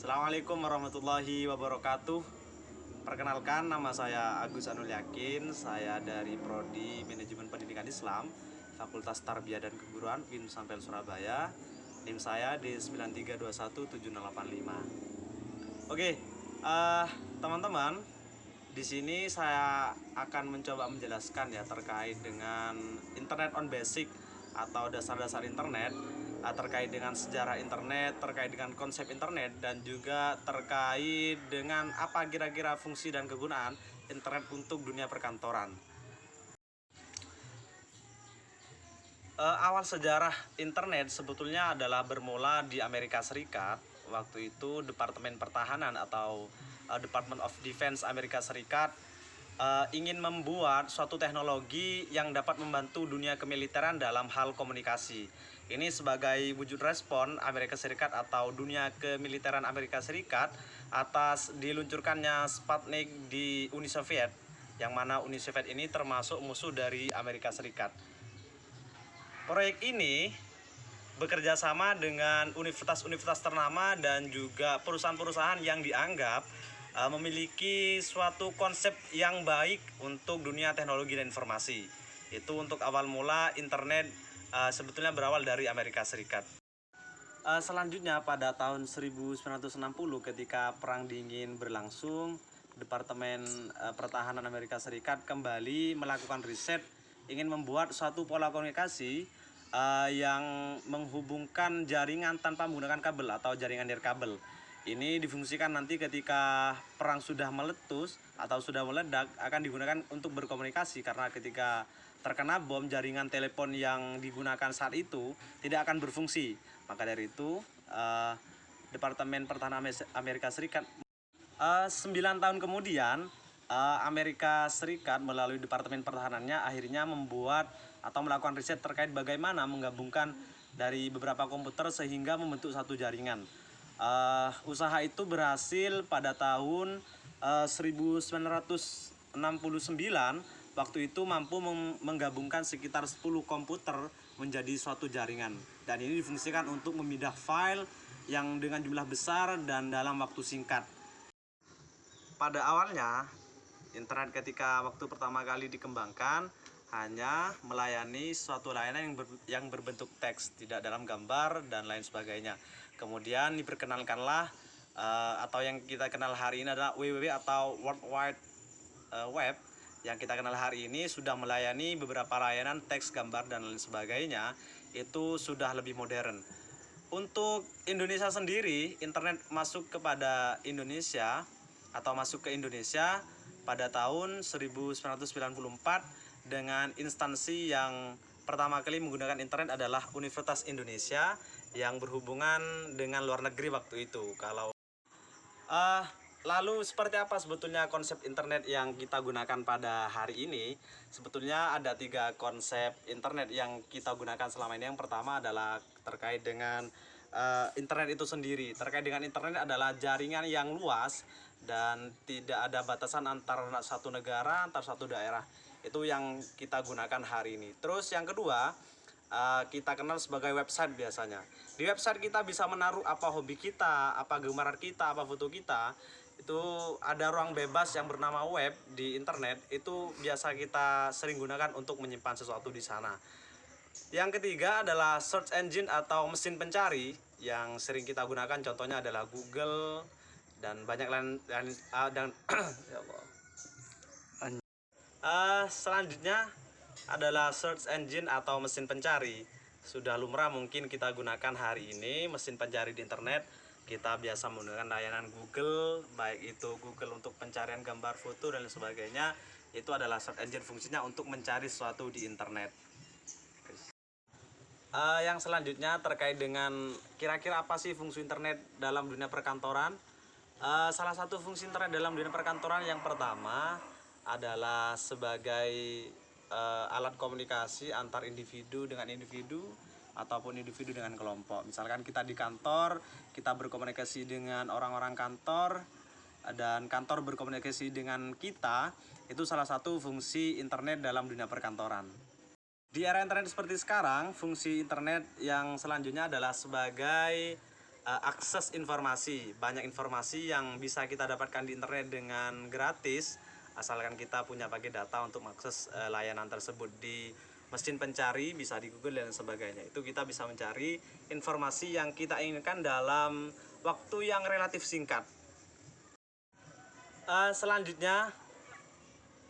Assalamualaikum warahmatullahi wabarakatuh. Perkenalkan, nama saya Agus Anul Yakin. Saya dari Prodi Manajemen Pendidikan Islam, Fakultas Tarbiyah dan Keguruan UIN Sampel Surabaya. NIM saya D93217085. Oke, teman-teman, di sini saya akan mencoba menjelaskan ya terkait dengan Internet on Basic atau dasar-dasar internet, terkait dengan sejarah internet, terkait dengan konsep internet, dan juga terkait dengan apa kira-kira fungsi dan kegunaan internet untuk dunia perkantoran. Awal sejarah internet sebetulnya adalah bermula di Amerika Serikat. Waktu itu Departemen Pertahanan atau Department of Defense Amerika Serikat ingin membuat suatu teknologi yang dapat membantu dunia kemiliteran dalam hal komunikasi. Ini sebagai wujud respon Amerika Serikat atau dunia kemiliteran Amerika Serikat atas diluncurkannya Sputnik di Uni Soviet, yang mana Uni Soviet ini termasuk musuh dari Amerika Serikat. Proyek ini bekerja sama dengan universitas-universitas ternama dan juga perusahaan-perusahaan yang dianggap memiliki suatu konsep yang baik untuk dunia teknologi dan informasi. Itu untuk awal mula internet sebetulnya berawal dari Amerika Serikat. Selanjutnya pada tahun 1960 ketika Perang Dingin berlangsung, Departemen Pertahanan Amerika Serikat kembali melakukan riset ingin membuat suatu pola komunikasi yang menghubungkan jaringan tanpa menggunakan kabel atau jaringan nirkabel. Ini difungsikan nanti ketika perang sudah meletus atau sudah meledak akan digunakan untuk berkomunikasi, karena ketika terkena bom jaringan telepon yang digunakan saat itu tidak akan berfungsi. Maka dari itu Departemen Pertahanan Amerika Serikat 9 tahun kemudian Amerika Serikat melalui Departemen Pertahanannya akhirnya membuat atau melakukan riset terkait bagaimana menggabungkan dari beberapa komputer sehingga membentuk satu jaringan. Usaha itu berhasil pada tahun 1969. Waktu itu mampu menggabungkan sekitar 10 komputer menjadi suatu jaringan, dan ini difungsikan untuk memindah file yang dengan jumlah besar dan dalam waktu singkat. Pada awalnya internet ketika waktu pertama kali dikembangkan hanya melayani suatu layanan yang berbentuk teks, tidak dalam gambar dan lain sebagainya. Kemudian diperkenalkanlah atau yang kita kenal hari ini adalah WWW atau World Wide Web. Yang kita kenal hari ini sudah melayani beberapa layanan teks, gambar dan lain sebagainya. Itu sudah lebih modern. Untuk Indonesia sendiri, internet masuk kepada Indonesia atau masuk ke Indonesia pada tahun 1994 dengan instansi yang pertama kali menggunakan internet adalah Universitas Indonesia yang berhubungan dengan luar negeri waktu itu. Lalu seperti apa sebetulnya konsep internet yang kita gunakan pada hari ini? Sebetulnya ada 3 konsep internet yang kita gunakan selama ini. Yang pertama adalah terkait dengan internet itu sendiri. Terkait dengan internet adalah jaringan yang luas dan tidak ada batasan antar satu negara, antar satu daerah. Itu yang kita gunakan hari ini. Terus yang kedua, kita kenal sebagai website biasanya. Di website kita bisa menaruh apa hobi kita, apa gambar kita, apa foto kita. Itu ada ruang bebas yang bernama web di internet. Itu biasa kita sering gunakan untuk menyimpan sesuatu di sana. Yang ketiga adalah search engine atau mesin pencari yang sering kita gunakan. Contohnya adalah Google dan banyak lain dan ya Allah. Selanjutnya adalah search engine atau mesin pencari. Sudah lumrah mungkin kita gunakan hari ini mesin pencari di internet. Kita biasa menggunakan layanan Google, baik itu Google untuk pencarian gambar, foto dan lain sebagainya. Itu adalah search engine, fungsinya untuk mencari sesuatu di internet. Yang selanjutnya terkait dengan kira-kira apa sih fungsi internet dalam dunia perkantoran. Salah satu fungsi internet dalam dunia perkantoran yang pertama adalah sebagai alat komunikasi antar individu dengan individu ataupun individu dengan kelompok. Misalkan kita di kantor, kita berkomunikasi dengan orang-orang kantor dan kantor berkomunikasi dengan kita. Itu salah satu fungsi internet dalam dunia perkantoran. Di era internet seperti sekarang, fungsi internet yang selanjutnya adalah sebagai akses informasi. Banyak informasi yang bisa kita dapatkan di internet dengan gratis, asalkan kita punya paket data untuk mengakses layanan tersebut. Di mesin pencari, bisa di Google dan sebagainya. Itu kita bisa mencari informasi yang kita inginkan dalam waktu yang relatif singkat. Selanjutnya,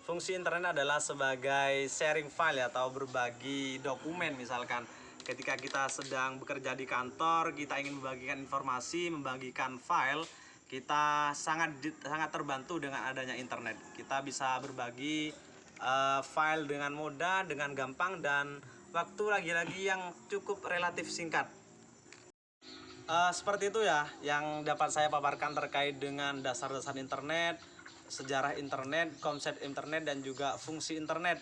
fungsi internet adalah sebagai sharing file atau berbagi dokumen. Misalkan ketika kita sedang bekerja di kantor, kita ingin membagikan informasi, membagikan file, kita sangat terbantu dengan adanya internet. Kita bisa berbagi file dengan mudah, dengan gampang, dan waktu lagi-lagi yang cukup relatif singkat. Seperti itu ya yang dapat saya paparkan terkait dengan dasar-dasar internet, sejarah internet, konsep internet, dan juga fungsi internet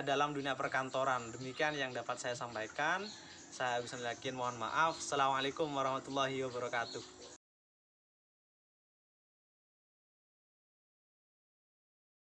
dalam dunia perkantoran. Demikian yang dapat saya sampaikan. Saya bisa yakin, mohon maaf. Assalamualaikum warahmatullahi wabarakatuh.